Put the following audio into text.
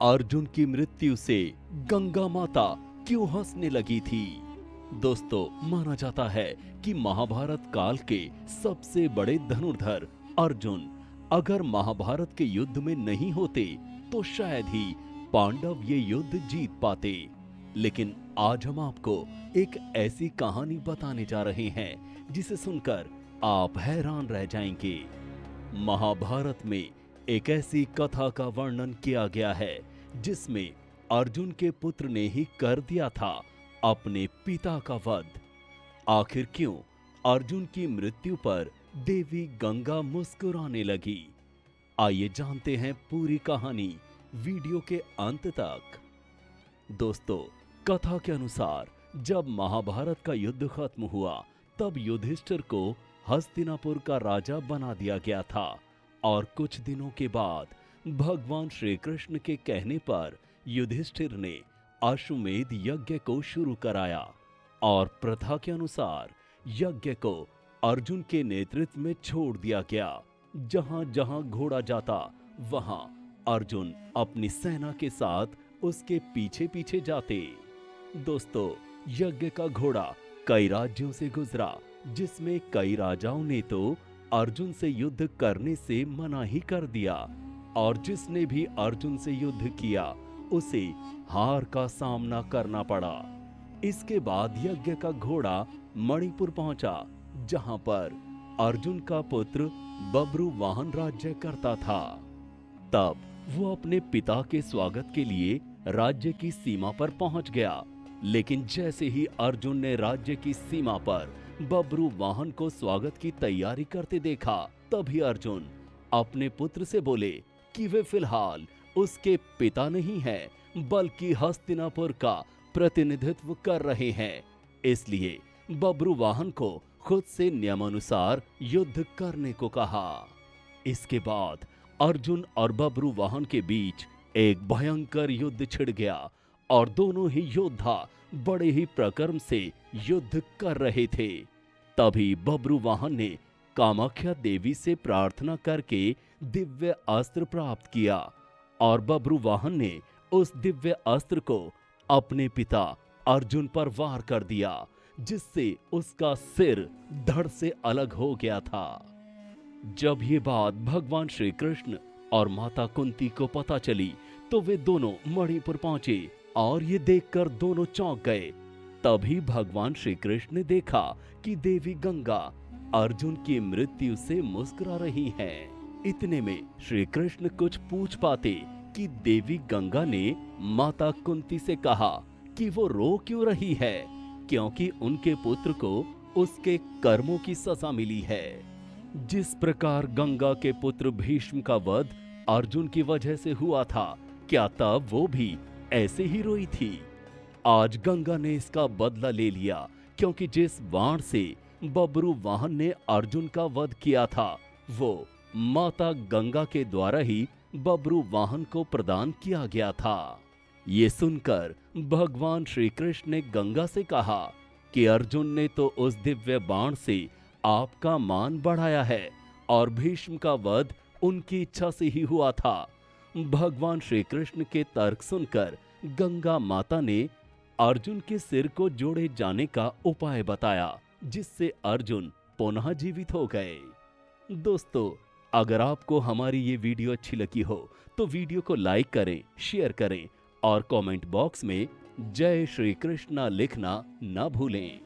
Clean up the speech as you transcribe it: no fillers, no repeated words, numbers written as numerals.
अर्जुन की मृत्यु से गंगा माता क्यों हंसने लगी थी? दोस्तों, माना जाता है कि महाभारत काल के सबसे बड़े धनुर्धर अर्जुन अगर महाभारत के युद्ध में नहीं होते तो शायद ही पांडव ये युद्ध जीत पाते। लेकिन आज हम आपको एक ऐसी कहानी बताने जा रहे हैं जिसे सुनकर आप हैरान रह जाएंगे। महाभारत में एक ऐसी कथा का वर्णन किया गया है जिसमें अर्जुन के पुत्र ने ही कर दिया था अपने पिता का वध। आखिर क्यों अर्जुन की मृत्यु पर देवी गंगा मुस्कुराने लगी? आइए जानते हैं पूरी कहानी वीडियो के अंत तक। दोस्तों, कथा के अनुसार जब महाभारत का युद्ध खत्म हुआ तब युधिष्ठिर को हस्तिनापुर का राजा बना दिया गया था और कुछ दिनों के बाद भगवान श्री कृष्ण के कहने पर युधिष्ठिर ने अश्वमेध यज्ञ को शुरू कराया और प्रथा के अनुसार यज्ञ को अर्जुन के नेतृत्व में छोड़ दिया गया। जहां जहां घोड़ा जाता वहां अर्जुन अपनी सेना के साथ उसके पीछे पीछे जाते। दोस्तों, यज्ञ का घोड़ा कई राज्यों से गुजरा जिसमें कई राजाओं ने तो अर्जुन से युद्ध करने से मना ही कर दिया और जिसने भी अर्जुन से युद्ध किया उसे हार का सामना करना पड़ा। इसके बाद यज्ञ का घोड़ा मणिपुर पहुंचा जहां पर अर्जुन का पुत्र बब्रुवाहन राज्य करता था। तब वो अपने पिता के स्वागत के लिए राज्य की सीमा पर पहुंच गया। लेकिन जैसे ही अर्जुन ने राज्य की सीमा पर बब्रुवाहन को स्वागत की तैयारी करते देखा तभी अर्जुन अपने पुत्र से बोले कि वे फिलहाल उसके पिता नहीं हैं बल्कि हस्तिनापुर का प्रतिनिधित्व कर रहे हैं। इसलिए बब्रुवाहन को खुद से नियमानुसार युद्ध करने को कहा। इसके बाद अर्जुन और बब्रुवाहन के बीच एक भयंकर युद्ध छिड़ गया और दोनों ही योद्धा बड़े ही प्रक्रम से युद्ध कर रहे थे। तभी बब्रुवाहन ने कामाख्या देवी से प्रार्थना करके दिव्य अस्त्र प्राप्त किया और बब्रुवाहन ने उस दिव्य अस्त्र को अपने पिता अर्जुन पर वार कर दिया जिससे उसका सिर धड़ से अलग हो गया था। जब ये बात भगवान श्री कृष्ण और माता कुंती को पता चली तो वे दोनों मणिपुर पहुंचे और ये देखकर दोनों चौंक गए। तभी भगवान श्री कृष्ण ने देखा कि देवी गंगा अर्जुन की मृत्यु से मुस्कुरा रही हैं। इतने में श्री कृष्ण कुछ पूछ पाते कि देवी गंगा ने माता कुंती से कहा कि वो रो क्यों रही है, क्योंकि उनके पुत्र को उसके कर्मों की सजा मिली है। जिस प्रकार गंगा के पुत्र भीष्म का वध अर्जुन की वजह से हुआ था, क्या तब वो भी ऐसे ही रोई थी? आज गंगा ने इसका बदला ले लिया क्योंकि जिस बाण से बब्रुवाहन ने अर्जुन का वध किया था वो माता गंगा के द्वारा ही बब्रुवाहन को प्रदान किया गया था। ये सुनकर भगवान श्री कृष्ण ने गंगा से कहा कि अर्जुन ने तो उस दिव्य बाण से आपका मान बढ़ाया है और भीष्म का वध उनकी इच्छा से ही हुआ था। भगवान श्री कृष्ण के तर्क सुनकर गंगा माता ने अर्जुन के सिर को जोड़े जाने का उपाय बताया जिससे अर्जुन पुनः जीवित हो गए। दोस्तों, अगर आपको हमारी ये वीडियो अच्छी लगी हो तो वीडियो को लाइक करें, शेयर करें और कमेंट बॉक्स में जय श्री कृष्णा लिखना न भूलें।